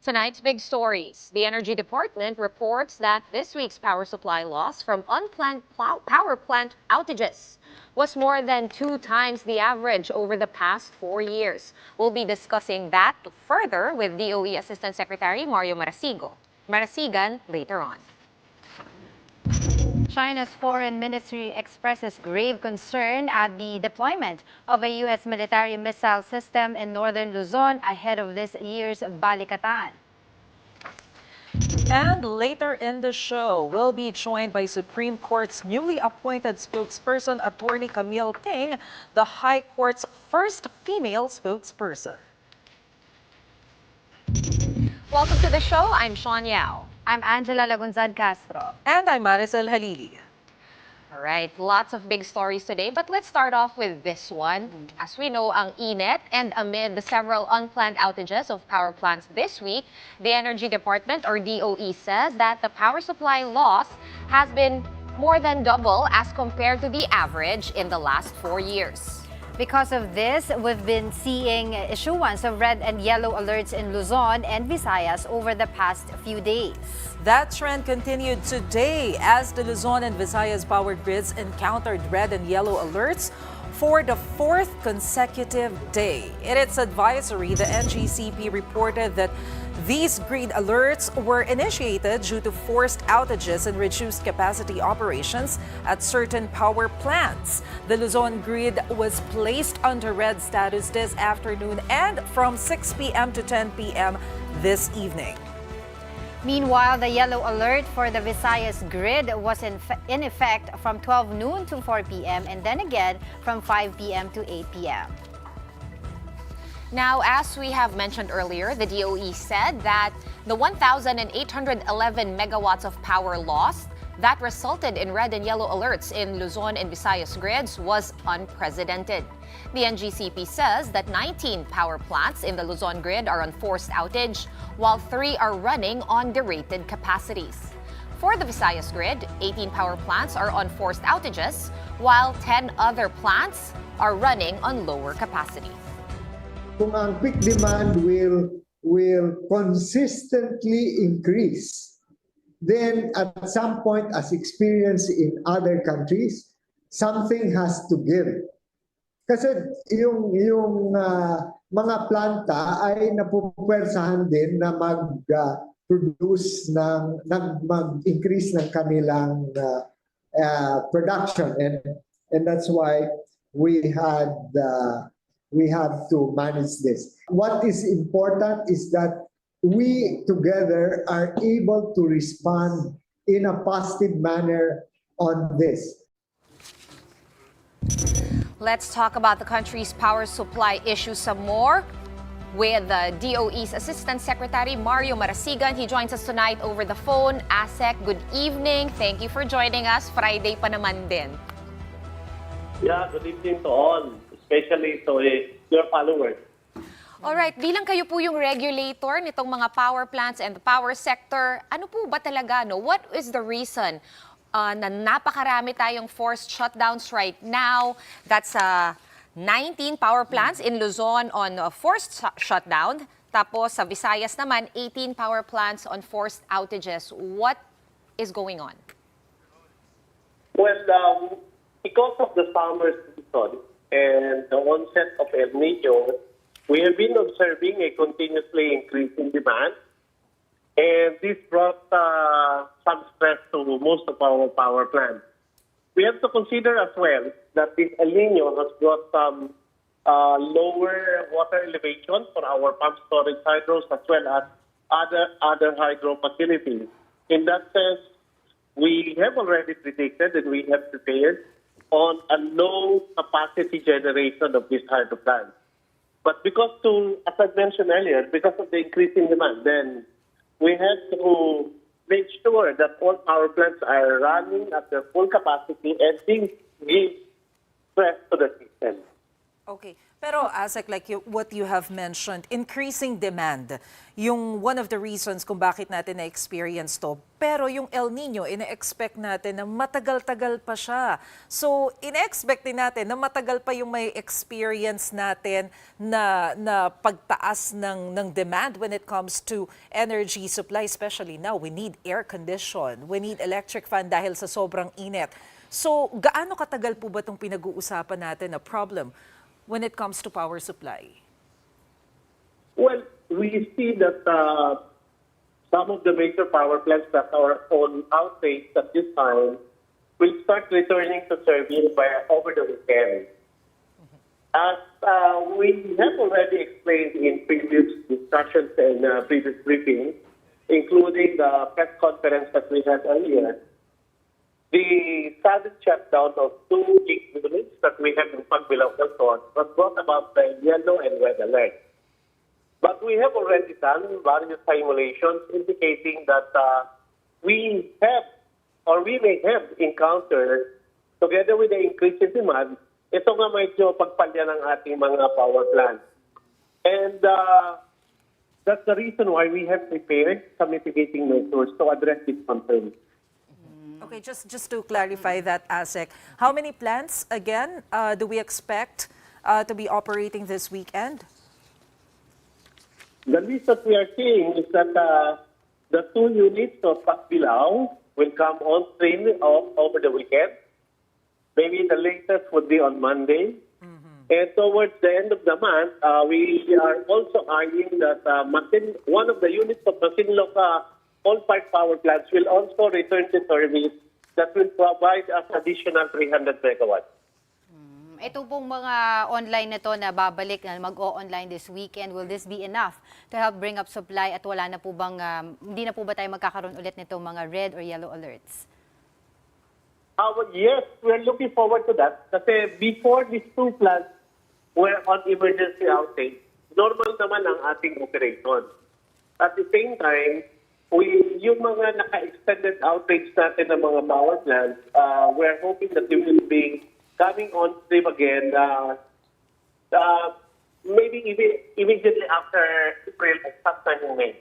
Tonight's big stories. The Energy Department reports that this week's power supply loss from unplanned power plant outages was more than 2 times the average over the past 4 years. We'll be discussing that further with DOE Assistant Secretary Mario Marasigan later on. China's foreign ministry expresses grave concern at the deployment of a U.S. military missile system in northern Luzon ahead of this year's Balikatan. And later in the show, we'll be joined by Supreme Court's newly appointed spokesperson, Attorney Camille Ting, the High Court's first female spokesperson. Welcome to the show. I'm Sean Yao. I'm Angela Lagunzad Castro. And I'm Maricel Halili. All right, lots of big stories today, but let's start off with this one. As we know, ang init, and amid the several unplanned outages of power plants this week, the Energy Department, or DOE, says that the power supply loss has been more than double as compared to the average in the last 4 years. Because of this, we've been seeing issuance of red and yellow alerts in Luzon and Visayas over the past few days. That trend continued today as the Luzon and Visayas power grids encountered red and yellow alerts for the 4th consecutive day. In its advisory, the NGCP reported that these grid alerts were initiated due to forced outages and reduced capacity operations at certain power plants. The Luzon grid was placed under red status this afternoon and from 6 p.m. to 10 p.m. this evening. Meanwhile, the yellow alert for the Visayas grid was in effect from 12 noon to 4 p.m. and then again from 5 p.m. to 8 p.m. Now, as we have mentioned earlier, the DOE said that the 1,811 megawatts of power lost that resulted in red and yellow alerts in Luzon and Visayas grids was unprecedented. The NGCP says that 19 power plants in the Luzon grid are on forced outage, while 3 are running on derated capacities. For the Visayas grid, 18 power plants are on forced outages, while 10 other plants are running on lower capacity. Kung ang peak demand will consistently increase, then at some point, as experienced in other countries, something has to give. Kasi yung mga planta ay napupwersahan din na mag-produce mag-increase ng kanilang production, and that's why we have to manage this. What is important is that we together are able to respond in a positive manner on this. Let's talk about the country's power supply issue some more with the DOE's Assistant Secretary Mario Marasigan. He joins us tonight over the phone. Asec, good evening. Thank you for joining us. Friday pa naman din. Yeah, good evening to all, especially to your followers. Alright, bilang kayo po yung regulator nitong mga power plants and the power sector, ano po ba talaga, no? What is the reason na napakarami tayong forced shutdowns right now? That's 19 power plants in Luzon on forced shutdown. Tapos sa Visayas naman, 18 power plants on forced outages. What is going on? Well, because of the summer season and the onset of El Nino, we have been observing a continuously increasing demand. And this brought some stress to most of our power plants. We have to consider as well that this El Nino has brought some lower water elevation for our pump storage hydros as well as other hydro facilities. In that sense, we have already predicted and we have prepared on a low capacity generation of these hydro plants. But because as I mentioned earlier, because of the increasing demand, then we have to make sure that all power plants are running at their full capacity and things give stress to the system. Okay. Pero Asec, like what you have mentioned, increasing demand, yung one of the reasons kung bakit natin na-experience to. Pero yung El Nino, ina-expect natin na matagal-tagal pa siya. So, ina-expect din natin na matagal pa yung may experience natin na pagtaas ng demand when it comes to energy supply, especially now. We need air condition, we need electric fan dahil sa sobrang init. So, gaano katagal po ba itong pinag-uusapan natin na problem when it comes to power supply? Well, we see that some of the major power plants that are on outage at this time will start returning to service by over the weekend. As we have already explained in previous discussions and previous briefings, including the press conference that we had earlier, the sudden shutdown of 2 big units that we have in Pagbilao Luzon was brought about by yellow and red alert. But we have already done various simulations indicating that we have or we may have encountered, together with the increase in demand, ito nga medyo pagpalya ng ating mga power plants. And that's the reason why we have prepared some mitigating measures to address this concern. Okay, just to clarify that, Asec, how many plants, again, do we expect to be operating this weekend? The list that we are seeing is that the 2 units of Pagbilao will come on stream over the weekend. Maybe the latest would be on Monday. And towards the end of the month, we are also eyeing that one of the units of Masinloc coal-fired power plants will also return to service that will provide us additional 300 megawatts. Ito pong mga online na to na babalik na mag-o-online this weekend, will this be enough to help bring up supply at wala na po bang, hindi na po ba tayo magkakaroon ulit nito mga red or yellow alerts? Yes, we're looking forward to that. Kasi before these 2 plants were on emergency outage, normal naman ang ating operation. At the same time, yung mga naka-extended outage natin ng mga power plants, we're hoping that they will be coming on stream again maybe immediately after April at sometime in May.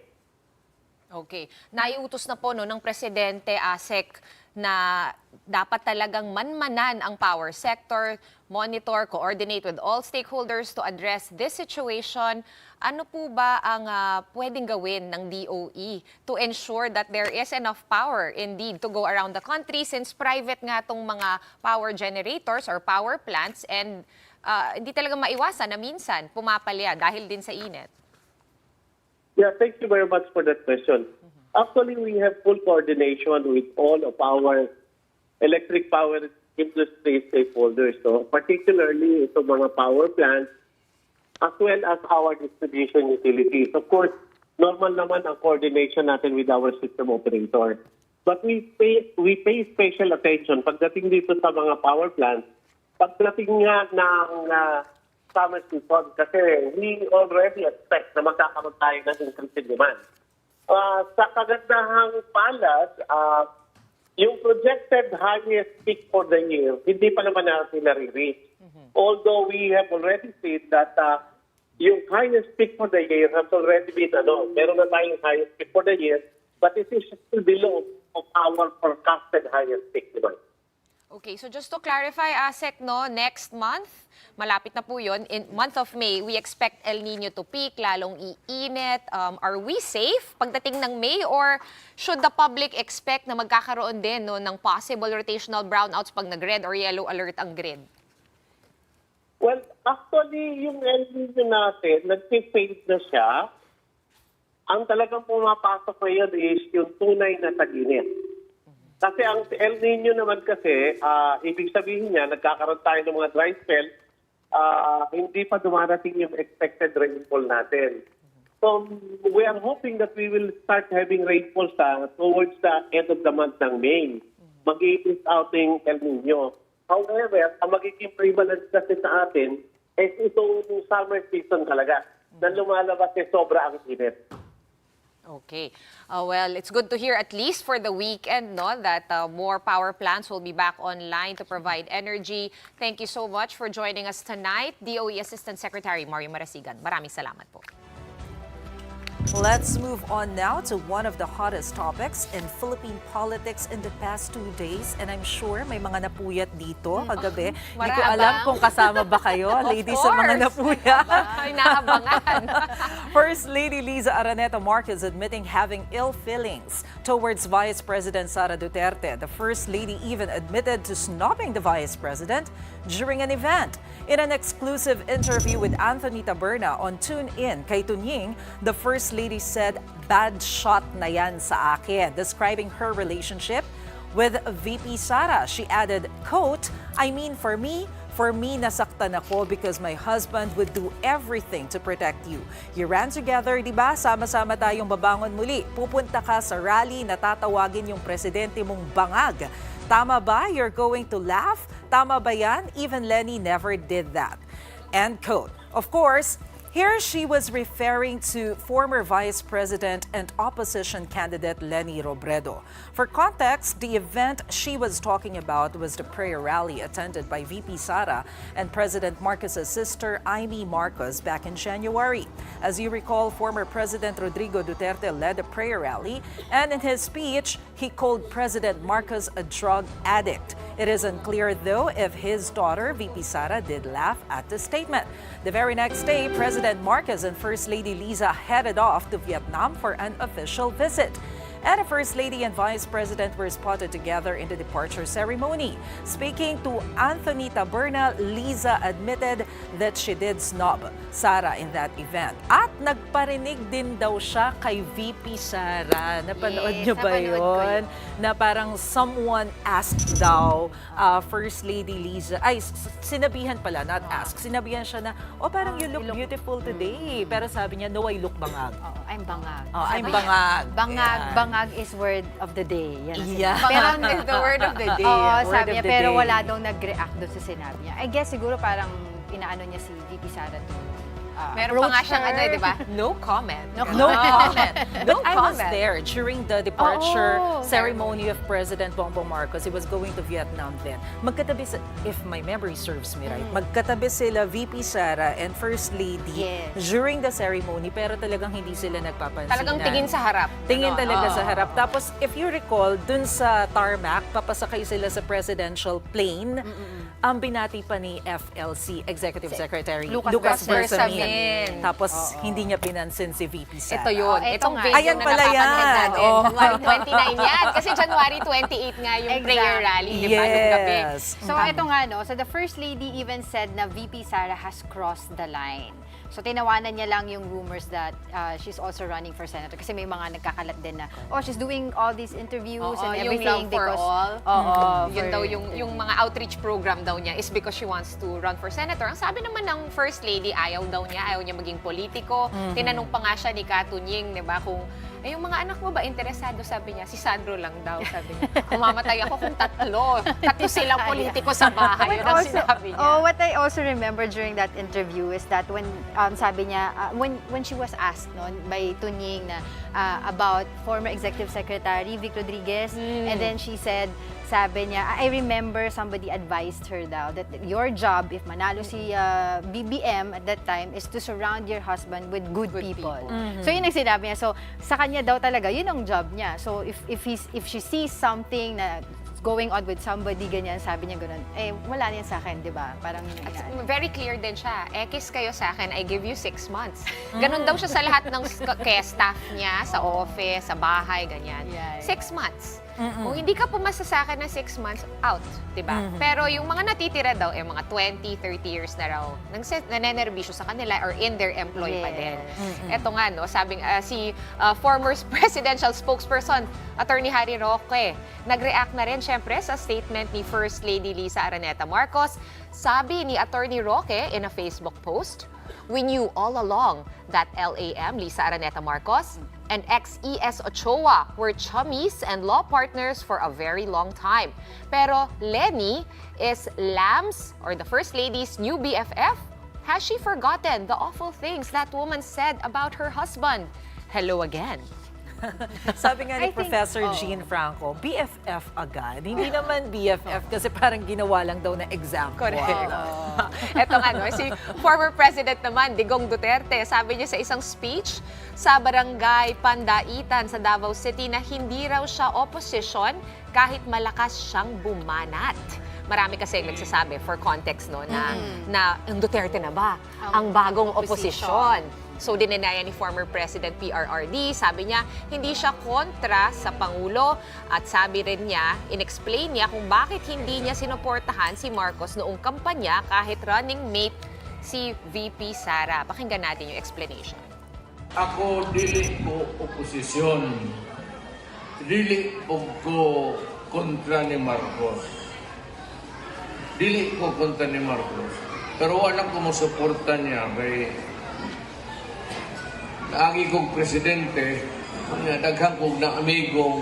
Okay. Naiutos na po ng Presidente Asec na dapat talagang manmanan ang power sector, monitor, coordinate with all stakeholders to address this situation. Ano po ba ang pwedeng gawin ng DOE to ensure that there is enough power indeed to go around the country since private nga tong mga power generators or power plants and hindi talaga maiwasan na minsan pumapalya dahil din sa init? Yeah, thank you very much for that question. Actually, we have full coordination with all of our electric power industry stakeholders. So, particularly itong mga power plants as well as our distribution utilities. Of course, normal naman ang coordination natin with our system operator. But we pay special attention pagdating dito sa mga power plants. Pagdating nga ng summer season kasi we already expect na magkakaroon tayo ng increase in demand. Sa kagandahang palad, yung projected highest peak for the year, hindi pa naman natin nare-reach. Although we have already said that yung highest peak for the year has already been, meron na tayong highest peak for the year, but it is still below of our forecasted highest peak, diba? Okay, so just to clarify, Asec, next month, malapit na po yun, in month of May, we expect El Nino to peak, lalong iinit. Are we safe pagdating ng May or should the public expect na magkakaroon din ng possible rotational brownouts pag nag-red or yellow alert ang grid? Well, actually, yung El Nino natin, nag-fade na siya. Ang talagang pumapasok ngayon is yung tunay na tag-init. Kasi ang El Nino naman kasi, ibig sabihin niya, nagkakaroon tayo ng mga dry spell, hindi pa dumarating yung expected rainfall natin. So we are hoping that we will start having rainfall towards the end of the month ng May. Mag-i-ease out yung El Nino. However, ang magiging prevalence kasi sa atin is itong summer season talaga na lumalabas sobra ang init. Okay. Well, it's good to hear, at least for the weekend, no, that more power plants will be back online to provide energy. Thank you so much for joining us tonight, DOE Assistant Secretary Mario Marasigan. Maraming salamat po. Let's move on now to one of the hottest topics in Philippine politics in the past 2 days. And I'm sure may mga napuyat dito kagabi. Hindi ko alam kung kasama ba kayo, ladies, sa mga napuyat. Ay, naabangan. First Lady Liza Araneta Marquez admitting having ill feelings towards Vice President Sara Duterte. The First Lady even admitted to snubbing the Vice President during an event. In an exclusive interview with Anthony Taberna on Tune In kay Tunying, the First Lady said, "Bad shot na yan sa akin," describing her relationship with VP Sara. She added, quote, "I mean, for me, nasaktan ako because my husband would do everything to protect you. You ran together, di ba? Sama-sama tayong babangon muli. Pupunta ka sa rally na tatawagin yung presidente mong bangag. Tama ba? You're going to laugh? Tama ba yan? Even Lenny never did that." End quote. Of course, here she was referring to former Vice President and opposition candidate Lenny Robredo. For context, the event she was talking about was the prayer rally attended by VP Sara and President Marcos's sister, Amy Marcos, back in January. As you recall, former President Rodrigo Duterte led the prayer rally, and in his speech, he called President Marcos a drug addict. It is unclear, though, if his daughter, VP Sara, did laugh at the statement. The very next day, President Marcos and First Lady Liza headed off to Vietnam for an official visit. And the First Lady and Vice President were spotted together in the departure ceremony. Speaking to Anthony Taberna, Liza admitted that she did snub Sara in that event. At nagparinig din daw siya kay VP Sara. Napanood niyo ba napanood ko yun? Na parang someone asked daw First Lady Liza, sinabihan pala, not ask. Sinabihan siya na, parang you look beautiful today. Pero sabi niya, no, I look bangag. I'm bangag. I'm bangag. Bangag is word of the day. Yan ang Yeah. sinabi. Pero is the word of the day. Oo, Word sabi of niya, the pero day. wala daw nag-react doon sa sinabi niya. I guess siguro parang inaano niya si VP Sara to Meron pa nga approach siyang her. di ba? No comment. No comment. No I was comment. there during the departure Oo. ceremony of President Bongbong Marcos. He was going to Vietnam then. Magkatabi, if my memory serves me right, magkatabi sila VP Sara and First Lady Yes. during the ceremony, pero talagang hindi sila nagpapansinan. Talagang tingin sa harap. Tingin Ano? talaga Oo. sa harap. Tapos, if you recall, dun sa tarmac, papasakay sila sa presidential plane. Ang binati pa ni FLC Executive Secretary Lucas Bersamin. Bersamin. Tapos, hindi niya pinansin si VP Sara. Ito yun. Oh, Itong nga. video Ayan na pala napapanood yan. natin. Oh. January 29 yan. Kasi January 28 nga yung prayer rally, di ba? Nung gabi. Yes. So ito nga no, so the First Lady even said na VP Sara has crossed the line. So tinawanan niya lang yung rumors that she's also running for senator kasi may mga nagkakalat din na she's doing all these interviews Oo, and yung everything Love for because All. Yun for- daw yung mga outreach program daw niya is because she wants to run for senator. Ang sabi naman ng First Lady, ayaw niya maging politiko. Tinanong pa nga siya ni Katunying, di ba, kung yung mga anak mo ba interesado, sabi niya, si Sandro lang daw, sabi niya. Kung mamatay ako kung tatlo silang politiko sa bahay. Yun ang sinabi niya. What I also remember during that interview is that when sabi niya when she was asked by Tunying na about former Executive Secretary Vic Rodriguez, and then she said, sabi niya, I remember somebody advised her daw that your job, if manalo si BBM at that time, is to surround your husband with good people. So yun ang sinabi niya. So sa kanya daw talaga, yun ang job niya. So if she sees something na going on with somebody, ganyan, sabi niya ganun, wala niyan sa akin, di ba? Parang yun ang inaano. Very clear din siya. Kiss kayo sa akin, I give you 6 months. Ganon daw siya sa lahat ng kaya staff niya, sa office, sa bahay, ganyan. Yeah. 6 months. Kung hindi ka pumasa sa akin na 6 months, out. Diba? Pero yung mga natitira daw, mga 20, 30 years na raw, nanenervisyo sa kanila or in their employ pa din. Eto nga, no, sabing si former presidential spokesperson, Attorney Harry Roque, nag-react na rin syempre sa statement ni First Lady Liza Araneta Marcos. Sabi ni Attorney Roque in a Facebook post, "We knew all along that LAM, Liza Araneta Marcos, and ex-ES Ochoa were chummies and law partners for a very long time. Pero Lenny is Lam's, or the First Lady's, new BFF? Has she forgotten the awful things that woman said about her husband? Hello again." Sabi nga ni I think, Professor oo. Jean Franco, BFF agad. Hindi naman BFF kasi parang ginawa lang daw na example. Correct. Ito nga, no, si former President naman, Digong Duterte, sabi niya sa isang speech sa Barangay Pandaitan sa Davao City na hindi raw siya opposition kahit malakas siyang bumanat. Marami kasi nagsasabi, for context, no, na ang Duterte na ba ang bagong oposisyon? So, dininaya ni former President PRRD. Sabi niya, hindi siya kontra sa Pangulo. At sabi rin niya, inexplain niya kung bakit hindi niya sinuportahan si Marcos noong kampanya kahit running mate si VP Sara. Pakinggan natin yung explanation. Ako dili ko oposisyon. Dili ko kontra ni Marcos. Dili ko kontra ni Marcos. Pero walang kumusuporta niya kay agi kong presidente, daghang kong na amigong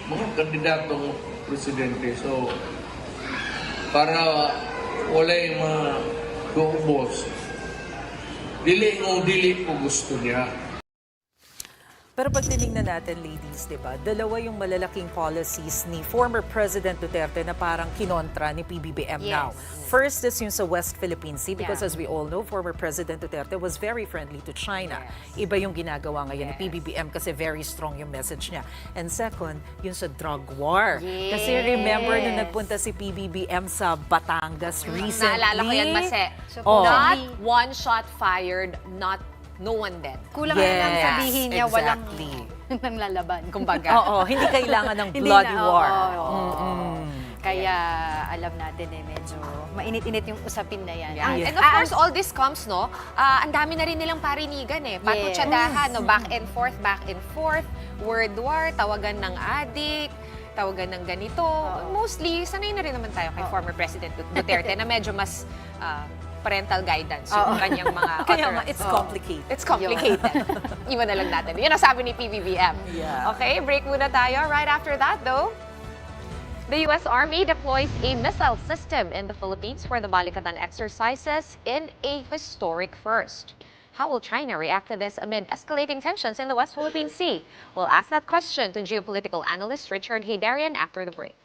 mga kandidatong presidente. So, para walay ma-guubos, dili ko gusto niya. Pero pag tinignan natin, ladies, di ba, dalawa yung malalaking policies ni former President Duterte na parang kinontra ni PBBM now. First is yung sa West Philippine Sea because as we all know, former President Duterte was very friendly to China. Iba yung ginagawa ngayon ni PBBM kasi very strong yung message niya. And second, yung sa drug war. Kasi remember nung nagpunta si PBBM sa Batangas recently. Naalala ko yan, Mase. Oh. Not one shot fired, no one dead. Kulang na lang sabihin niya, exactly. walang nang lalaban, kumbaga. Oo, hindi kailangan ng Hindi bloody na, war. Kaya alam natin medyo mainit-init yung usapin na yan. Yeah. And of course, all this comes, no, ang dami na rin nilang parinigan patutsadahan, no, back and forth, word war, tawagan ng adik, tawagan ng ganito. Mostly, sanay na rin naman tayo kay former President Duterte na medyo mas parental guidance yung kanyang mga Kaya nga, utterance. it's complicated. It's complicated. Iwan na lang natin. Yun ang sabi ni PBBM. Yeah. Okay, break muna tayo. Right after that, though, the U.S. Army deploys a missile system in the Philippines for the Balikatan exercises in a historic first. How will China react to this amid escalating tensions in the West Philippine Sea? We'll ask that question to geopolitical analyst Richard Heydarian after the break.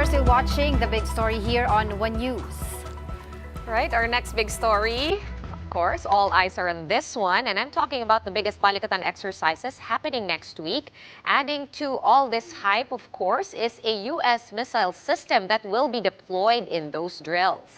still watching the big story here on One News. Right, our next big story, of course, all eyes are on this one, and I'm talking about the biggest Balikatan exercises happening next week. Adding to all this hype, of course, is a U.S. missile system that will be deployed in those drills.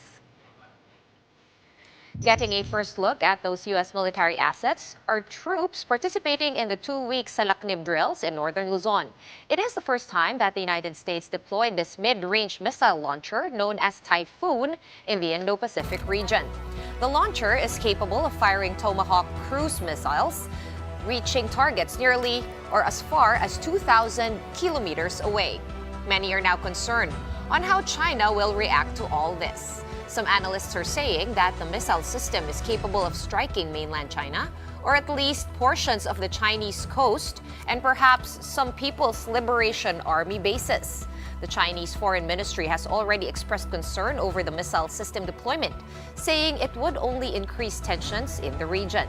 Getting a first look at those U.S. military assets are troops participating in the 2-week Salaknib drills in northern Luzon. It is the first time that the United States deployed this mid-range missile launcher known as Typhoon in the Indo-Pacific region. The launcher is capable of firing Tomahawk cruise missiles, reaching targets nearly or as far as 2,000 kilometers away. Many are now concerned on how China will react to all this. Some analysts are saying that the missile system is capable of striking mainland China, or at least portions of the Chinese coast, and perhaps some People's Liberation Army bases. The Chinese Foreign Ministry has already expressed concern over the missile system deployment, saying it would only increase tensions in the region.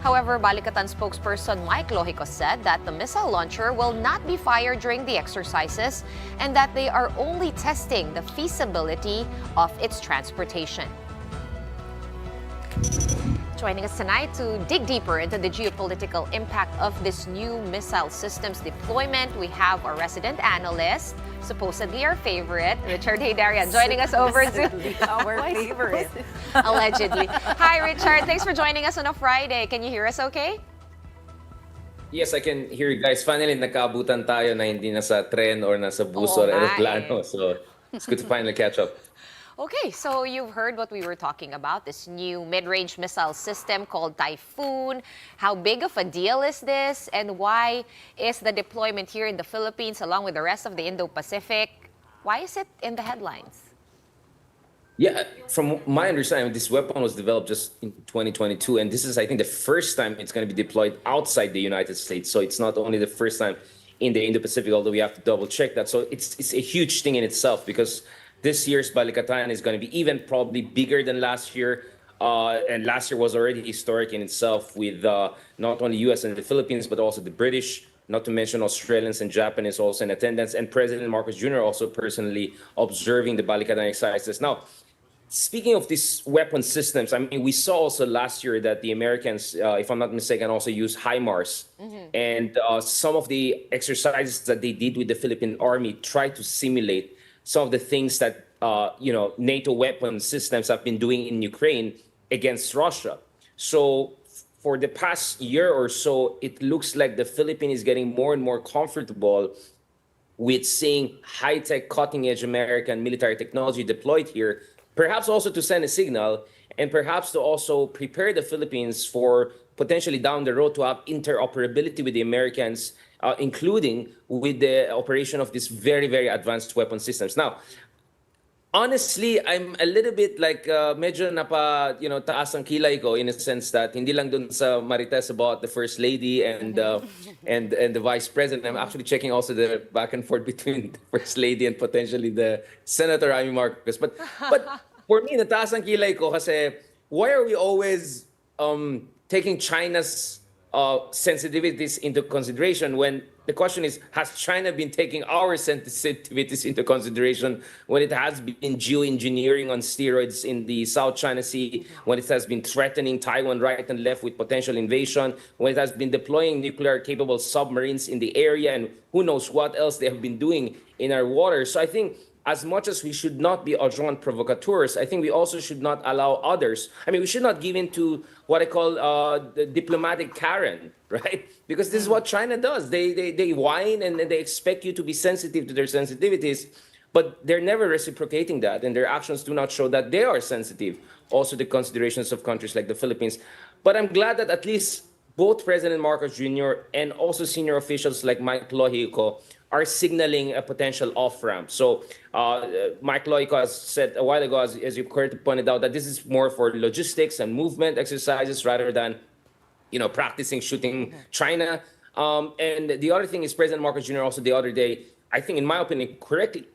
However, Balikatan spokesperson Mike Lohico said that the missile launcher will not be fired during the exercises and that they are only testing the feasibility of its transportation. Joining us tonight to dig deeper into the geopolitical impact of this new missile systems deployment, we have our resident analyst, supposedly our favorite, Richard Heydarian, joining us over to Our favorite. allegedly. Hi, Richard. Thanks for joining us on a Friday. Can you hear us okay? Yes, I can hear you guys. Finally, nakabutan tayo na hindi nasa tren or nasa bus Oo or nga aeroplano. So, it's good to finally catch up. Okay, so you've heard what we were talking about, this new mid-range missile system called Typhoon. How big of a deal is this, and why is the deployment here in the Philippines along with the rest of the Indo-Pacific, why is it in the headlines? Yeah, from my understanding, this weapon was developed just in 2022, and this is, I think, the first time it's going to be deployed outside the United States. So it's not only the first time in the Indo-Pacific, although we have to double-check that. So it's a huge thing in itself, because this year's Balikatan is going to be even probably bigger than last year. And last year was already historic in itself with not only US and the Philippines, but also the British, not to mention Australians and Japanese also in attendance, and President Marcos Jr. also personally observing the Balikatan exercises. Now, speaking of these weapon systems, I mean, we saw also last year that the Americans, if I'm not mistaken, also used HIMARS. And some of the exercises that they did with the Philippine Army tried to simulate some of the things that NATO weapon systems have been doing in Ukraine against Russia. So for the past year or so, it looks like the Philippines is getting more and more comfortable with seeing high-tech, cutting-edge American military technology deployed here, perhaps also to send a signal, and perhaps to also prepare the Philippines for potentially down the road to have interoperability with the Americans, including with the operation of these very, very advanced weapon systems. Now, honestly, I'm a little bit like medyo taas ang kilay ko in a sense that hindi lang dun sa Marites about the First Lady and and the Vice President. I'm actually checking also the back and forth between the First Lady and potentially the Senator Amy Marcos. But for me, nataas ang kilay ko kasi why are we always taking China's sensitivities into consideration when the question is, has China been taking our sensitivities into consideration when it has been geoengineering on steroids in the South China Sea, when it has been threatening Taiwan right and left with potential invasion, when it has been deploying nuclear-capable submarines in the area, and who knows what else they have been doing in our waters. So I think as much as we should not be adjoint provocateurs, I think we also should not allow others. I mean, we should not give in to what I call the diplomatic Karen, right? Because this is what China does. They whine and they expect you to be sensitive to their sensitivities, but they're never reciprocating that, and their actions do not show that they are sensitive also to considerations of countries like the Philippines. But I'm glad that at least both President Marcos Jr. and also senior officials like Mike Lohico are signaling a potential off-ramp. So Mike Lohico has said a while ago, as you correctly pointed out, that this is more for logistics and movement exercises rather than practicing shooting China. And the other thing is President Marcos Jr. also the other day, I think in my opinion, correctly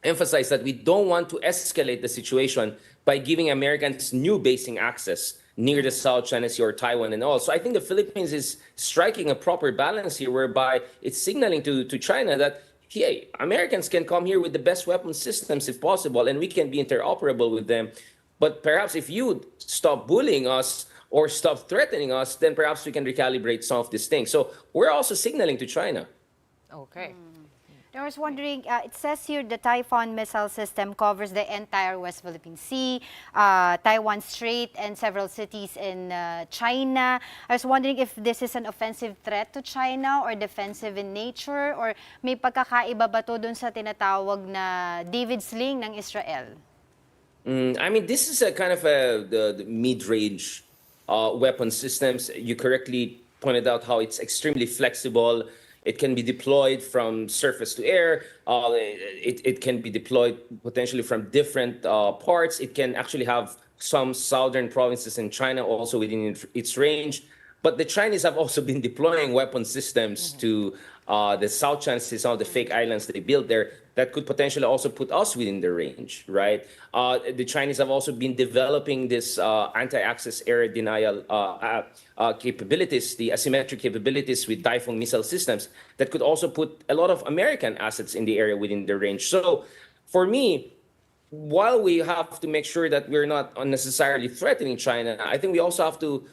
emphasized that we don't want to escalate the situation by giving Americans new basing access near the South China Sea or Taiwan and all. So I think the Philippines is striking a proper balance here whereby it's signaling to China that, hey, Americans can come here with the best weapon systems if possible, and we can be interoperable with them. But perhaps if you stop bullying us or stop threatening us, then perhaps we can recalibrate some of these things. So we're also signaling to China. Okay. I was wondering, it says here the Typhoon missile system covers the entire West Philippine Sea, Taiwan Strait, and several cities in China. I was wondering if this is an offensive threat to China or defensive in nature, or may pagkakaiba ba to dun sa tinatawag na David Sling ng Israel? I mean, this is a kind of the mid-range weapon systems. You correctly pointed out how it's extremely flexible. It can be deployed from surface to air. It can be deployed potentially from different parts. It can actually have some southern provinces in China also within its range. But the Chinese have also been deploying weapon systems to the South China Sea, some of the fake islands they built there that could potentially also put us within the range, right? The Chinese have also been developing this anti-access area denial capabilities, the asymmetric capabilities with Typhoon missile systems that could also put a lot of American assets in the area within the range. So for me, while we have to make sure that we're not unnecessarily threatening China, I think we also have to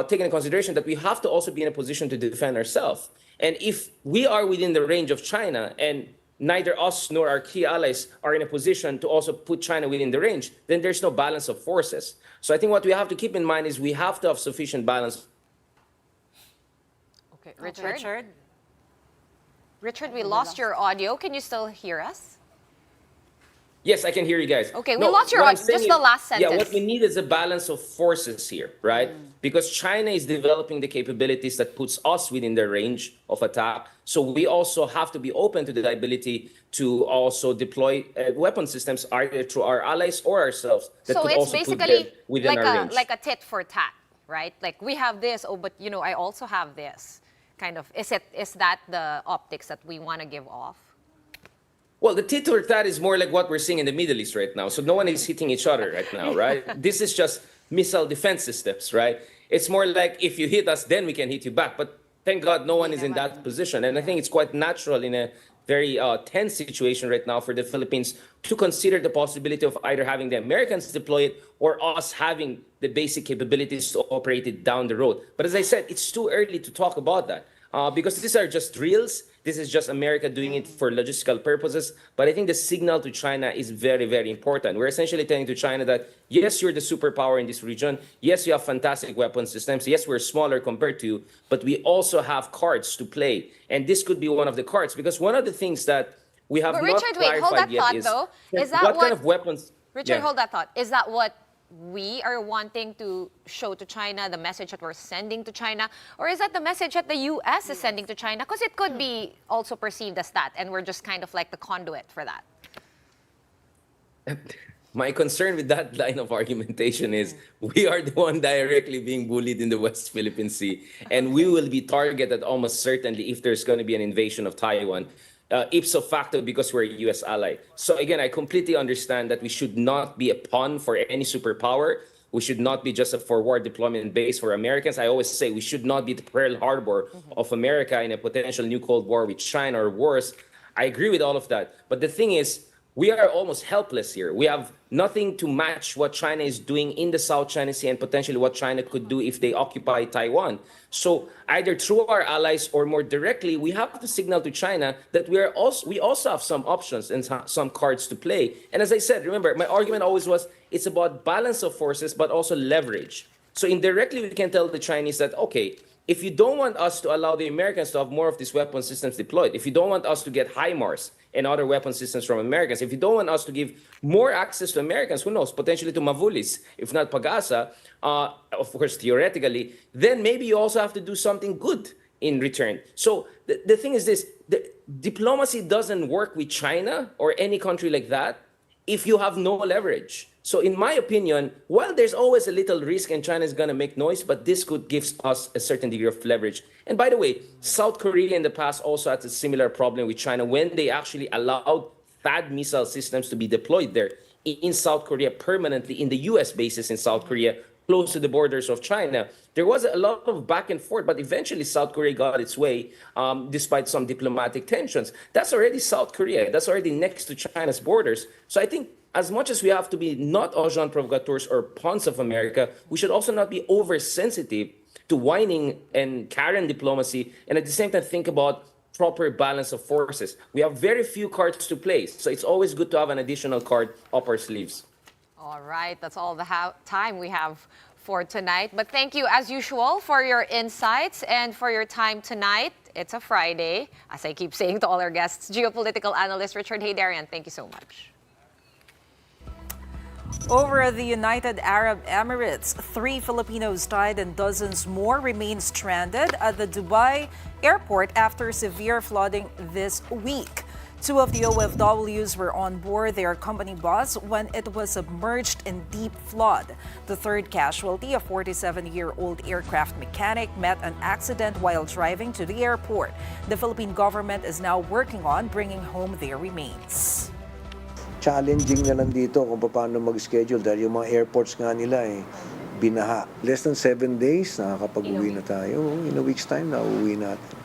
take into consideration that we have to also be in a position to defend ourselves. And if we are within the range of China and neither us nor our key allies are in a position to also put China within the range, then there's no balance of forces. So I think what we have to keep in mind is we have to have sufficient balance. Okay, Richard? Richard, We lost your audio. Can you still hear us? Yes, I can hear you guys. Okay, we lost your what I'm audio. saying Just the last sentence. Yeah, what we need is a balance of forces here, right? Because China is developing the capabilities that puts us within the range of attack. So we also have to be open to the ability to also deploy weapon systems either through our allies or ourselves that So could it's also put them basically within our range. like a tit for tat, right? Like we have this, oh, but you know, I also have this. Kind of, is that the optics that we want to give off? Well, the tit for tat is more like what we're seeing in the Middle East right now. So no one is hitting each other right now, right? This is just missile defense systems, right? It's more like if you hit us, then we can hit you back. But thank God no one is in that position. And I think it's quite natural in a very tense situation right now for the Philippines to consider the possibility of either having the Americans deploy it or us having the basic capabilities to operate it down the road. But as I said, it's too early to talk about that because these are just drills. This is just America doing it for logistical purposes. But I think the signal to China is very, very important. We're essentially telling to China that, yes, you're the superpower in this region. Yes, you have fantastic weapon systems. Yes, we're smaller compared to you, but we also have cards to play. And this could be one of the cards, because one of the things that we have But not Richard, wait, hold clarified that yet thought is though. Is that what kind of weapons... Richard, Yeah. hold that thought. Is that what we are wanting to show to China, the message that we're sending to China? Or is that the message that the U.S. is sending to China? Because it could be also perceived as that, and we're just kind of like the conduit for that. My concern with that line of argumentation is we are the one directly being bullied in the West Philippine Sea, and we will be targeted almost certainly if there's going to be an invasion of Taiwan. Ipso facto, because we're a U.S. ally. So again, I completely understand that we should not be a pawn for any superpower. We should not be just a forward deployment base for Americans. I always say we should not be the Pearl Harbor of America in a potential new Cold War with China or worse. I agree with all of that. But the thing is, we are almost helpless here. We have nothing to match what China is doing in the South China Sea and potentially what China could do if they occupy Taiwan. So either through our allies or more directly, we have to signal to China that we also have some options and some cards to play. And as I said, remember, my argument always was it's about balance of forces, but also leverage. So indirectly, we can tell the Chinese that, okay, if you don't want us to allow the Americans to have more of these weapon systems deployed, if you don't want us to get HIMARS and other weapon systems from Americans, if you don't want us to give more access to Americans, who knows, potentially to Mavulis, if not Pag-asa, of course, theoretically, then maybe you also have to do something good in return. So the thing is this, the diplomacy doesn't work with China or any country like that if you have no leverage. So in my opinion, while there's always a little risk and China is going to make noise, but this could give us a certain degree of leverage. And by the way, South Korea in the past also had a similar problem with China when they actually allowed THAAD missile systems to be deployed there in South Korea permanently in the U.S. bases in South Korea close to the borders of China. There was a lot of back and forth, but eventually South Korea got its way, despite some diplomatic tensions. That's already South Korea. That's already next to China's borders. So I think as much as we have to be not agents provocateurs or pawns of America, we should also not be oversensitive to whining and Karen diplomacy, and at the same time think about proper balance of forces. We have very few cards to play, so it's always good to have an additional card up our sleeves. All right, that's all the time we have for tonight. But thank you, as usual, for your insights and for your time tonight. It's a Friday, as I keep saying to all our guests. Geopolitical Analyst Richard Heydarian, thank you so much. Over the United Arab Emirates, 3 Filipinos died and dozens more remain stranded at the Dubai airport after severe flooding this week. 2 of the OFWs were on board their company bus when it was submerged in deep flood. The third casualty, a 47-year-old aircraft mechanic, met an accident while driving to the airport. The Philippine government is now working on bringing home their remains. Challenging na lang dito kung paano mag-schedule dahil yung mga airports nga nila binaha. Less than 7 days, nakakapag-uwi na tayo. In a week's time, nauuwi natin.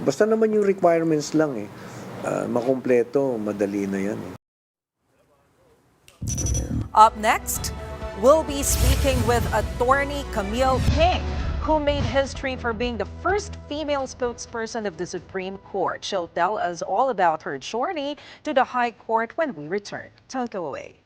Basta naman yung requirements lang makumpleto, madali na yan. Up next, we'll be speaking with attorney Camille Ting, who made history for being the first female spokesperson of the Supreme Court. She'll tell us all about her journey to the High Court when we return. Don't go away.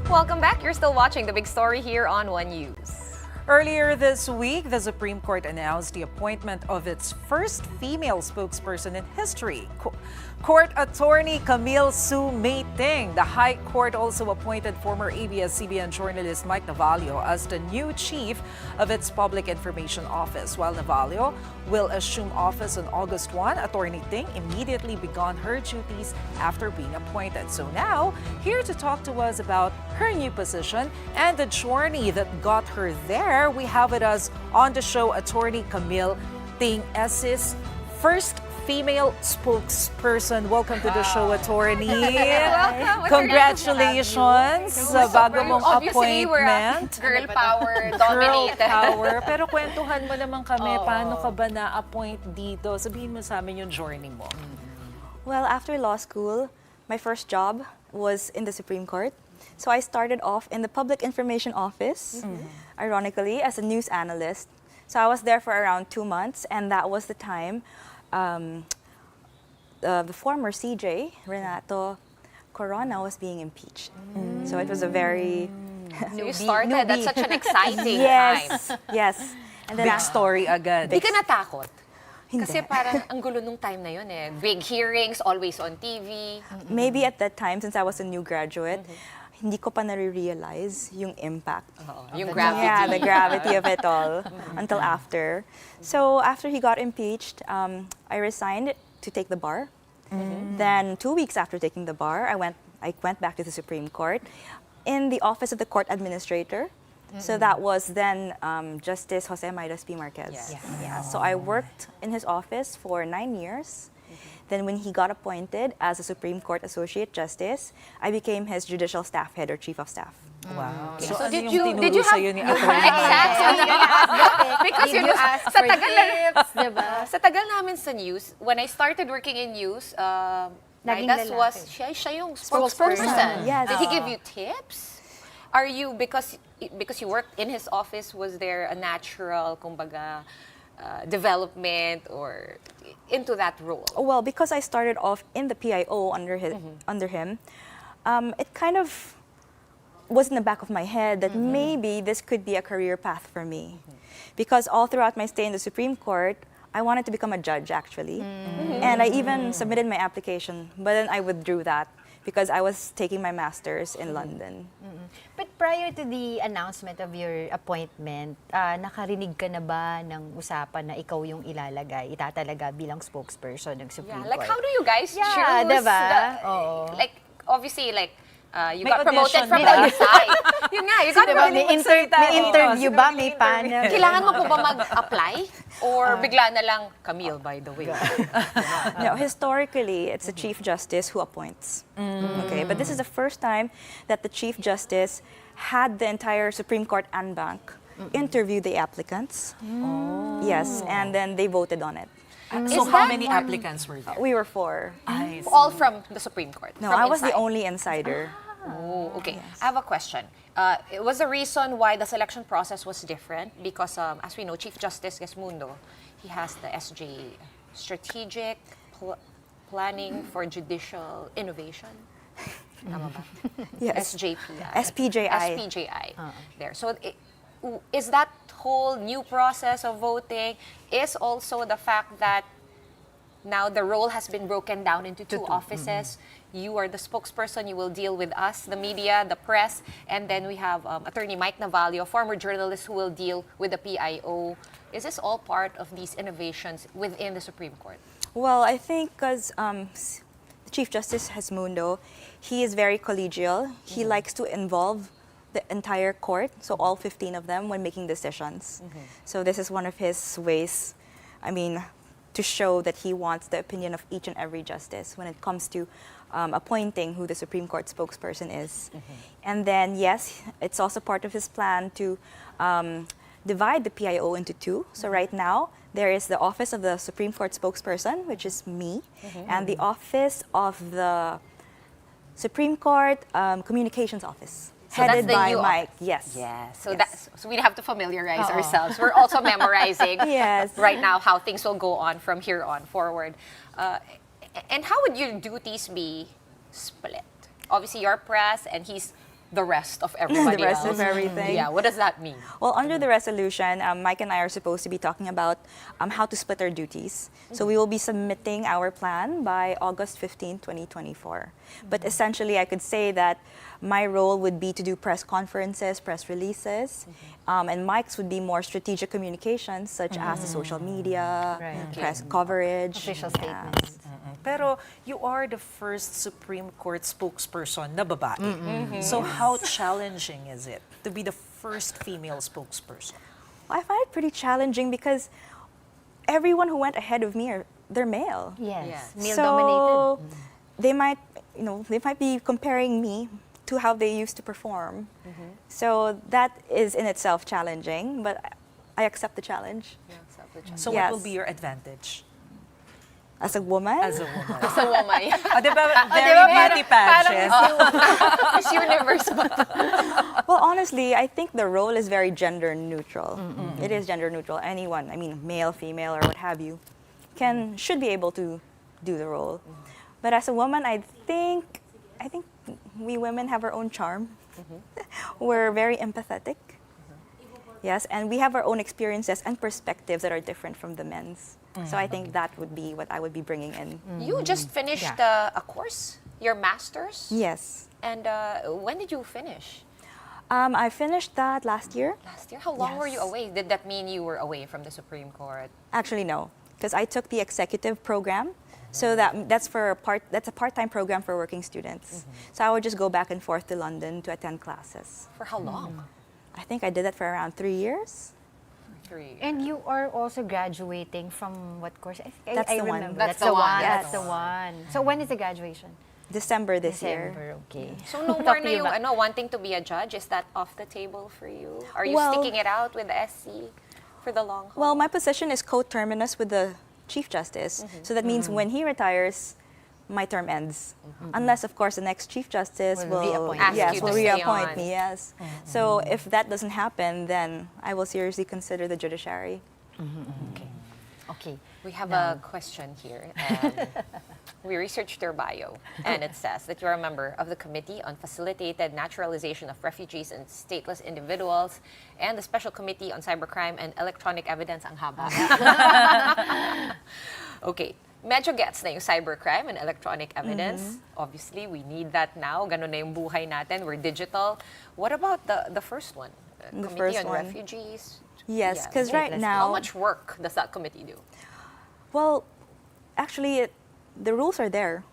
Welcome back. You're still watching The Big Story here on One News. Earlier this week, the Supreme Court announced the appointment of its first female spokesperson in history, Court Attorney Camille Ting. The High Court also appointed former ABS-CBN journalist Mike Navalio as the new chief of its Public Information Office. While Navalio will assume office on August 1, Attorney Ting immediately began her duties after being appointed. So now, here to talk to us about her new position and the journey that got her there, we have with us on the show Attorney Camille Ting, SC's first female spokesperson. Welcome to the show, attorney. Welcome. Congratulations sa bago mong Obviously, we're appointment. girl power Girl dominated. power. Pero kwentuhan mo naman kami, paano ka ba na-appoint dito? Sabihin mo sa amin yung journey mo. Well, after law school, my first job was in the Supreme Court. So I started off in the Public Information Office, ironically, as a news analyst. So I was there for around 2 months, and that was the time the former CJ, Renato Corona, was being impeached. So it was a very... So you started at such an exciting yes, time. yes. And then Big story agad. Hindi ka natakot? Hindi. Kasi parang ang gulo nung time na yun eh. Big hearings, always on TV. Maybe at that time, since I was a new graduate, hindi ko pa nare-realize yung impact. Yung gravity. Yeah, the gravity of it all until after. So after he got impeached, I resigned to take the bar. Then 2 weeks after taking the bar, I went back to the Supreme Court in the office of the court administrator. So that was then Justice Jose Mairas P. Marquez. Yes. Yeah. So I worked in his office for 9 years. Then when he got appointed as a Supreme Court Associate Justice, I became his judicial staff head or chief of staff. Wow. So ano did yung you tinuro have sa'yo ni attorney? Exactly. Because Did you ask sa for tagal tips, diba? sa tagal namin sa news, when I started working in news, Naging Maidas lalaki. was siya yung spokesperson. Yes. Did he give you tips? Are you because you worked in his office, was there a natural kumbaga development or into that role? Well, because I started off in the PIO under him, it kind of was in the back of my head that maybe this could be a career path for me. Because all throughout my stay in the Supreme Court, I wanted to become a judge actually. And I even submitted my application, but then I withdrew that because I was taking my master's in London. But prior to the announcement of your appointment, nakarinig ka na ba ng usapan na ikaw yung itatalaga bilang spokesperson ng Supreme Like Court? how do you guys Yeah, choose diba? like obviously you May got promoted audition from ba? the inside. Yun nga, you got Diba, promoted. may interview ba? May panel? Kailangan mo po ba mag-apply? Or bigla na lang, Camille, by the way. No, historically, it's the Chief Justice who appoints. Okay, but this is the first time that the Chief Justice had the entire Supreme Court and bank interview the applicants. Yes, and then they voted on it. So Is how that many applicants were there? We were 4. All from the Supreme Court. No, from I was the inside. only insider. Oh, okay. I have a question. It was the reason why the selection process was different because, as we know, Chief Justice Gesmundo, he has the SJ, Strategic Planning for Judicial Innovation. Tama ba? Yes. SJPI. SPJI. SPJI. There. So, is that whole new process of voting is also the fact that now the role has been broken down into two offices. You are the spokesperson, you will deal with us, the media, the press, and then we have Attorney Mike Navalio, a former journalist who will deal with the PIO. Is this all part of these innovations within the Supreme Court? Well, I think because Chief Justice Gesmundo, he is very collegial. He likes to involve the entire court, so all 15 of them, when making decisions. So this is one of his ways, to show that he wants the opinion of each and every justice when it comes to appointing who the Supreme Court spokesperson is. And then, yes, it's also part of his plan to divide the PIO into two. So right now, there is the Office of the Supreme Court spokesperson, which is me, and the Office of the Supreme Court Communications Office. So that's Headed the by new Mike, yes. Yes. So Yes. so we have to familiarize ourselves. We're also memorizing Yes. right now how things will go on from here on forward. And how would your duties be split? Obviously, your press, and he's the rest of everybody The rest else. of everything. Yeah. What does that mean? Well, under the resolution, Mike and I are supposed to be talking about how to split our duties. So we will be submitting our plan by August 15, 2024. But essentially, I could say that my role would be to do press conferences, press releases, and Mike's would be more strategic communications, such as the social media, Right. press coverage. Official yeah. statements. Pero you are the first Supreme Court spokesperson na babae. So how challenging is it to be the first female spokesperson? I find it pretty challenging because everyone who went ahead of me are they're male. Yes, Yes. male-dominated. They might, they might be comparing me to how they used to perform. So that is in itself challenging, but I accept the challenge. So Yes. what will be your advantage As a woman, as a woman? Sa woman. Di ba, very beauty pageant. Miss Universe ba? well, honestly, I think the role is very gender neutral. It is gender neutral. Anyone, I mean, male, female, or what have you, should be able to do the role. But as a woman, I think we women have our own charm. We're very empathetic. Yes, and we have our own experiences and perspectives that are different from the men's. So I think that would be what I would be bringing in. You just finished a course, your master's? Yes. And when did you finish? I finished that last year. Last year? How long were you Yes. away? Did that mean you were away from the Supreme Court? Actually, no, because I took the executive program. So that's a part-time program for working students. So I would just go back and forth to London to attend classes. For how long? I think I did that for around 3 years. 3 years. And you are also graduating from what course? I think That's I the one. remember. That's the one. That's Yes. the one. So when is the graduation? December this year. December, okay. So no Talk more to na you yung about- wanting to be a judge? Is that off the table for you? Are you Well- sticking it out with the SC for the long haul? Well, my position is coterminous with the Chief Justice. So that means when he retires, my term ends. Unless, of course, the next Chief Justice Will will reappoint you. Ask yes, you will to stay reappoint on. me. Yes. So if that doesn't happen, then I will seriously consider the judiciary. Okay. We have a question here. We researched your bio, and it says that you're a member of the Committee on Facilitated Naturalization of Refugees and Stateless Individuals and the Special Committee on Cybercrime and Electronic Evidence. Ang haba. Okay. Medyo gets na yung cybercrime and electronic evidence. Obviously, we need that now. Ganun na yung buhay natin. We're digital. What about the first one? The Committee first on one. Refugees? Yes, Yeah. because right How now, much work does that committee do? well, actually, the rules are there.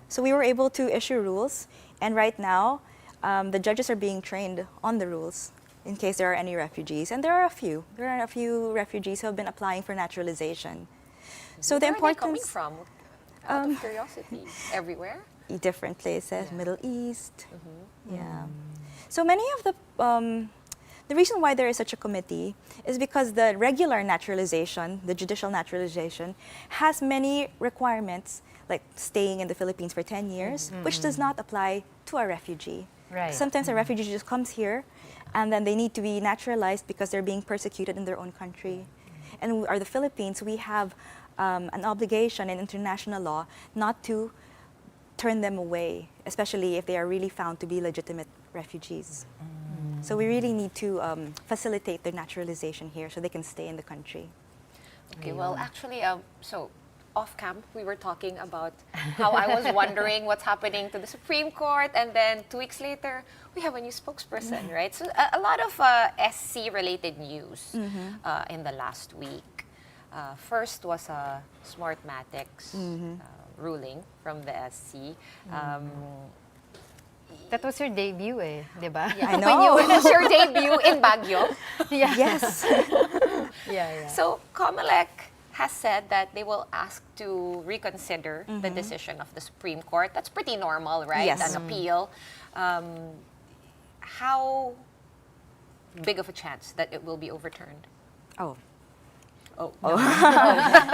So we were able to issue rules, and right now, the judges are being trained on the rules in case there are any refugees, and there are a few. There are a few refugees who have been applying for naturalization. So the Where are they coming importance, from? Out of curiosity. Everywhere? different places, Middle East, yeah. So many of the reason why there is such a committee is because the regular naturalization, the judicial naturalization, has many requirements, like staying in the Philippines for 10 years, which does not apply to a refugee. Right. Sometimes a refugee just comes here, and then they need to be naturalized because they're being persecuted in their own country. And we are the Philippines, we have an obligation in international law not to turn them away, especially if they are really found to be legitimate refugees. So we really need to facilitate their naturalization here so they can stay in the country. Okay, well, actually, so off camp, we were talking about how I was wondering what's happening to the Supreme Court, and then 2 weeks later, we have a new spokesperson, right? So a lot of SC-related news in the last week. First was Smartmatics ruling from the SC. That was your debut, di ba? I When know. it was your debut in Baguio. Yes. Yeah. So Comelec has said that they will ask to reconsider the decision of the Supreme Court. That's pretty normal, right? Yes. An appeal. How big of a chance that it will be overturned? Oh. Oh,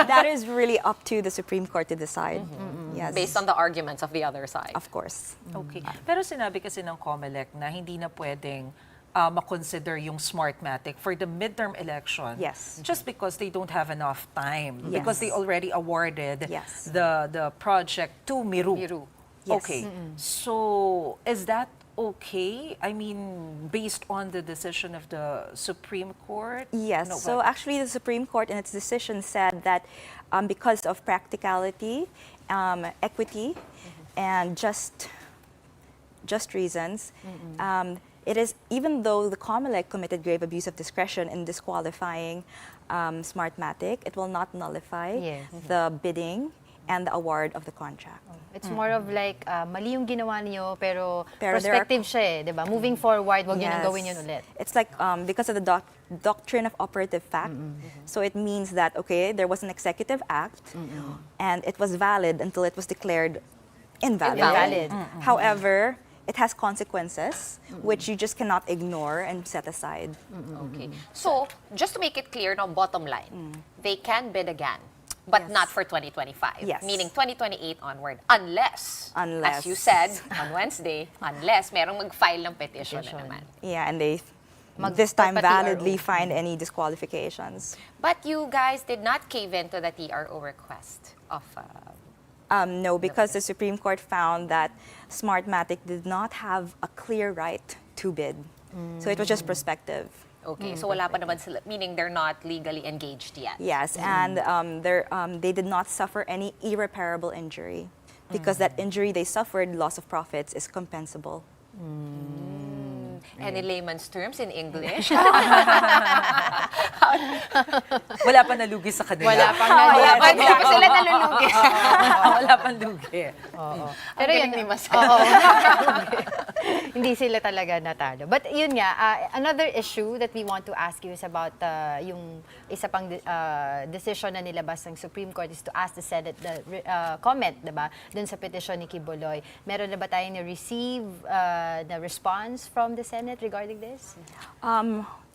That is really up to the Supreme Court to decide. Yes. based on the arguments of the other side. Of course. Okay. Pero sinabi kasi ng COMELEC na hindi na pwedeng makonsider yung Smartmatic for the midterm election. Yes. Just because they don't have enough time. Yes. Because they already awarded Yes. the project to Miru. Miru. Yes. Okay. So, is that okay? I mean, based on the decision of the Supreme Court? Yes. No, So but- actually, the Supreme Court in its decision said that because of practicality, equity, and just reasons, it is, even though the COMELEC committed grave abuse of discretion in disqualifying Smartmatic, it will not nullify Yes. the bidding and the award of the contract. It's more of like, mali yung ginawa niyo, pero Pero there are- prospective siya eh, di ba? Moving forward, wag niyo nang Yes. gawin yun ulit. It's like because of the doctrine of operative fact. So it means that, okay, there was an executive act and it was valid until it was declared invalid. Invalid. However, it has consequences which you just cannot ignore and set aside. Okay. So, just to make it clear, no, bottom line, they can bid again, but Yes. not for 2025. Yes. Meaning 2028 onward. Unless, Unless. as you said on Wednesday, unless merong mag-file ng petition na naman. Yeah, and they this time Magpapa-TRO. validly find any disqualifications. But you guys did not cave into the TRO request of... No, because the Supreme Court found that Smartmatic did not have a clear right to bid. So it was just prospective. Okay, so wala pa naman sila, meaning they're not legally engaged yet. Yes, and they did not suffer any irreparable injury because that injury they suffered, loss of profits, is compensable. And in layman's terms, in English, Wala pa nalugi sa kanila. Wala pang hindi pa sila nalulugi. Wala pang lugi. Pero yun, ni Masay. Hindi sila talaga natalo. But yun nga, another issue that we want to ask you is about yung isa pang decision na nilabas ng Supreme Court is to ask the Senate the comment, diba, dun sa petition ni Kibuloy. Meron na ba tayong na-receive na response from the Senate regarding this?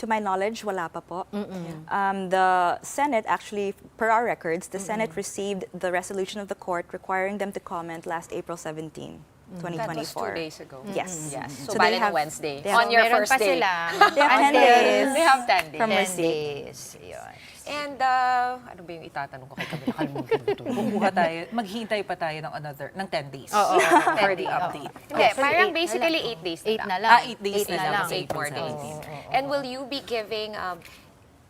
To my knowledge, wala pa po. The Senate actually, per our records, the Senate received the resolution of the court requiring them to comment last April 17, 2024. That was 2 days ago. Yes. Yes. So, So bali they na have- Wednesday. they have- On your Meron first pa day. sila. They have 10 days. They have 10 days. From 10 receipt. days. Yun. And, ano ba yung itatanong ko kay Camille? Nakalimutan ko to. Kukuha tayo, maghihintay pa tayo ng 10 days. Oo. For the update. Hindi, so parang 8 na basically lang. 8 days 8 na lang. 8 days na lang. Tapos 8 more Sa days. April 17. And will you be giving,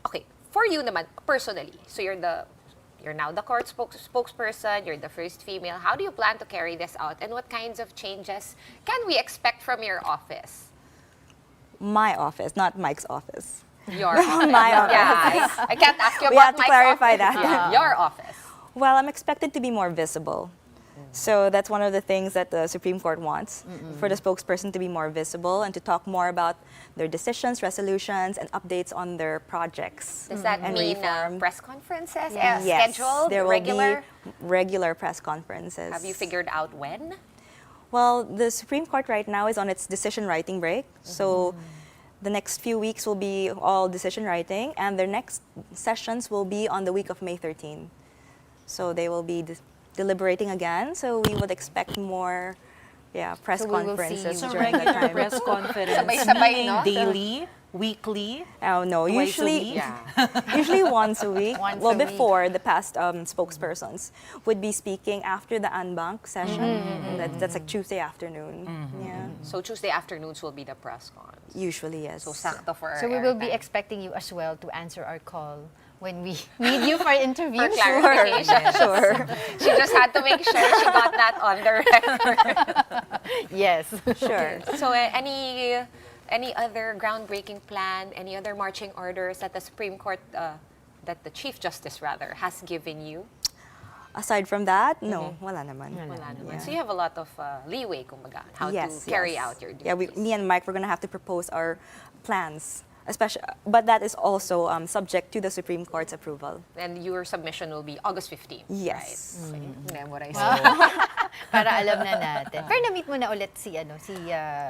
okay, for you naman, personally, so you're now the court spokesperson, you're the first female. How do you plan to carry this out? And what kinds of changes can we expect from your office? My office, not Mike's office. Your office. My office. Yeah, I can't ask you We about have to Mike's clarify office. that. Yeah, your office. Well, I'm expected to be more visible. So that's one of the things that the Supreme Court wants, for the spokesperson to be more visible and to talk more about their decisions, resolutions, and updates on their projects. Does that and mean reform. press conferences? Yes, Scheduled? there will Regular? be regular press conferences. Have you figured out when? Well, the Supreme Court right now is on its decision writing break. So the next few weeks will be all decision writing, and their next sessions will be on the week of May 13. So they will be deliberating again. So we would expect more press So we will see conferences you. So during that regular time. press conference, Sabay-sabay, meaning no? daily, weekly, Oh no, twice a usually week? usually once a week. Once Well, a week. before the past spokespersons would be speaking after the Anbank session. That's like Tuesday afternoon. Yeah, So Tuesday afternoons will be the press con. usually yes. So sakto for So we will be airtime. expecting you as well to answer our call when we need you for interview. For clarification. Sure. She just had to make sure she got that on the record. Yes. Sure. So any other groundbreaking plan, any other marching orders that the Supreme Court, that the Chief Justice rather, has given you? Aside from that, no, wala naman. Wala naman. Yeah. So you have a lot of leeway, kumbaga, how Yes, to carry yes. out your duties. Yeah, me and Mike, we're gonna have to propose our plans, especially, but that is also subject to the Supreme Court's approval. And your submission will be August 15th, Yes. right? Okay. Memorize Para alam na natin. Pero na-meet mo na ulit si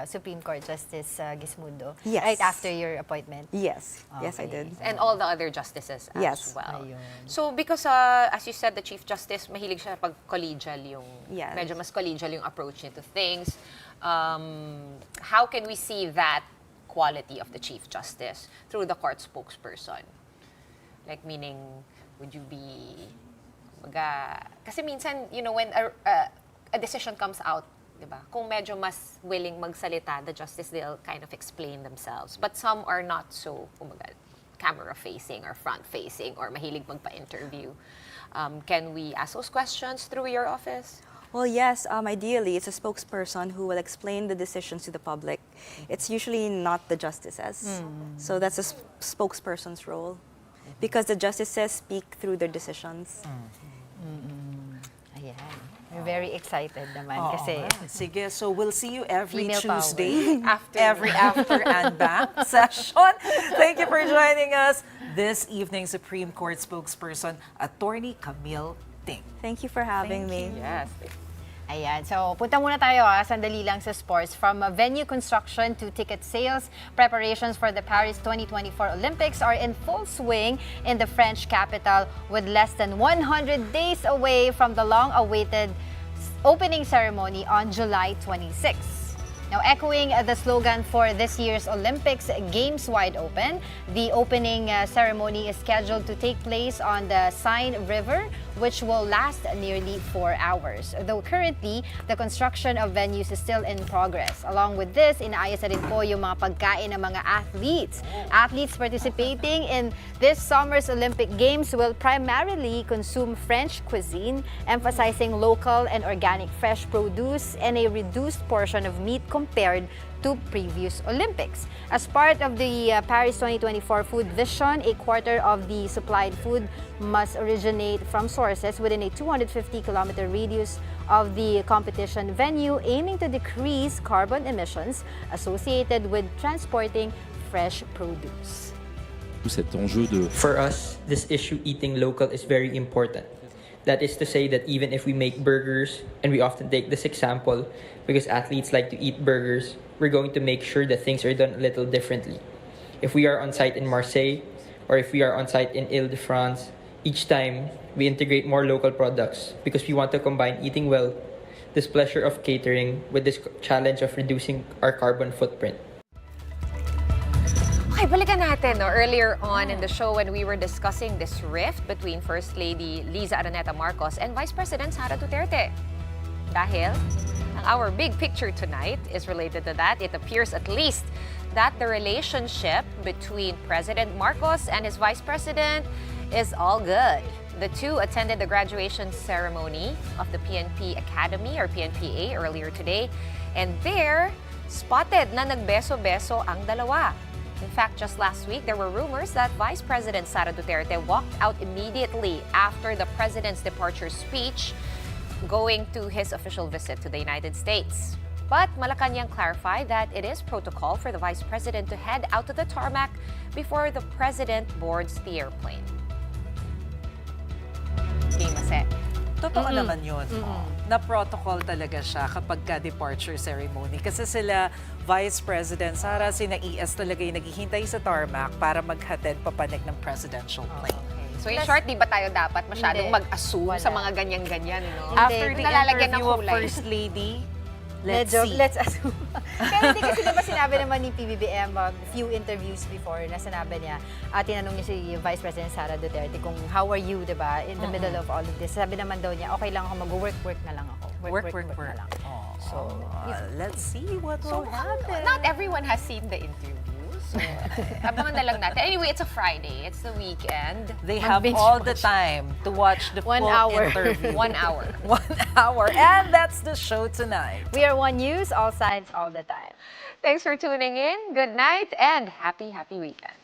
Supreme Court Justice Gismundo. Yes. Right after your appointment. Yes, yes, I Okay. did. And all the other justices as Yes. well. Ayun. So because as you said, the Chief Justice, mahilig siya pag collegial yung, Yes. medyo mas collegial yung approach niya to things. How can we see that quality of the Chief Justice through the court spokesperson? Like meaning, would you be, kasi minsan, when a decision comes out, diba? Kung medyo mas willing magsalita, the justice, they'll kind of explain themselves. But some are not so, camera-facing or front-facing or mahilig magpa-interview. Can we ask those questions through your office? Well, yes, ideally, it's a spokesperson who will explain the decisions to the public. It's usually not the justices. So that's a spokesperson's role. Because the justices speak through their decisions. Ayan. We're very excited naman Oo kasi nga. Sige, so we'll see you every Female power. Tuesday, After. every after and back session. Thank you for joining us this evening, Supreme Court spokesperson, Attorney Camille Ting. Thank you for having me. Yes. Ayan. So, punta muna tayo sandali lang sa sports. From venue construction to ticket sales, preparations for the Paris 2024 Olympics are in full swing in the French capital with less than 100 days away from the long-awaited opening ceremony on July 26. Now, echoing the slogan for this year's Olympics, Games Wide Open, the opening ceremony is scheduled to take place on the Seine River, which will last nearly 4 hours. Though currently, the construction of venues is still in progress. Along with this, inaayos na rin po yung mga pagkain ng mga athletes. Athletes participating in this summer's Olympic Games will primarily consume French cuisine, emphasizing local and organic fresh produce and a reduced portion of meat compared to previous Olympics. As part of the Paris 2024 food vision, a quarter of the supplied food must originate from sources within a 250-kilometer radius of the competition venue, aiming to decrease carbon emissions associated with transporting fresh produce. For us, this issue eating local is very important. That is to say that even if we make burgers, and we often take this example because athletes like to eat burgers, we're going to make sure that things are done a little differently. If we are on site in Marseille, or if we are on site in Ile-de-France, each time we integrate more local products because we want to combine eating well, this pleasure of catering, with this challenge of reducing our carbon footprint. Okay, balikan natin. No? Earlier on in the show when we were discussing this rift between First Lady Liza Araneta Marcos and Vice President Sara Duterte. Dahil our big picture tonight is related to that. It appears at least that the relationship between President Marcos and his Vice President is all good. The two attended the graduation ceremony of the PNP Academy or PNPA earlier today, and there spotted na nagbeso-beso ang dalawa. In fact, just last week, there were rumors that Vice President Sara Duterte walked out immediately after the president's departure speech, going to his official visit to the United States. But Malacanang clarified that it is protocol for the Vice President to head out to the tarmac before the President boards the airplane. Mase. Totoo naman yun. Na protocol talaga siya kapag ka-departure ceremony. Kasi sila, Vice President Sara, sina ES talaga yung naghihintay sa tarmac para maghatid papanik ng presidential plane. So in short, di ba tayo dapat masyadong Hindi. mag-assume Wala. sa mga ganyan-ganyan, no? After the Nalalagyan ng interview of kulay. First Lady, let's Medyo, see. let's assume. Pero hindi kasi diba sinabi naman ni PBBM a few interviews before na sinabi niya, tinanong niya si Vice President Sara Duterte kung how are you, diba, in the middle of all of this. Sabi naman daw niya, okay lang ako, mag-work na lang ako. Work na lang. So, let's see what will happen. Not everyone has seen the interview. So, abangan na lang natin. Anyway, it's a Friday. It's the weekend. They have Mag-binge all the watch. time to watch the 1 full hour. interview. 1 hour. 1 hour. And that's the show tonight. we are One News, all sides, all the time. Thanks for tuning in. Good night and happy weekend.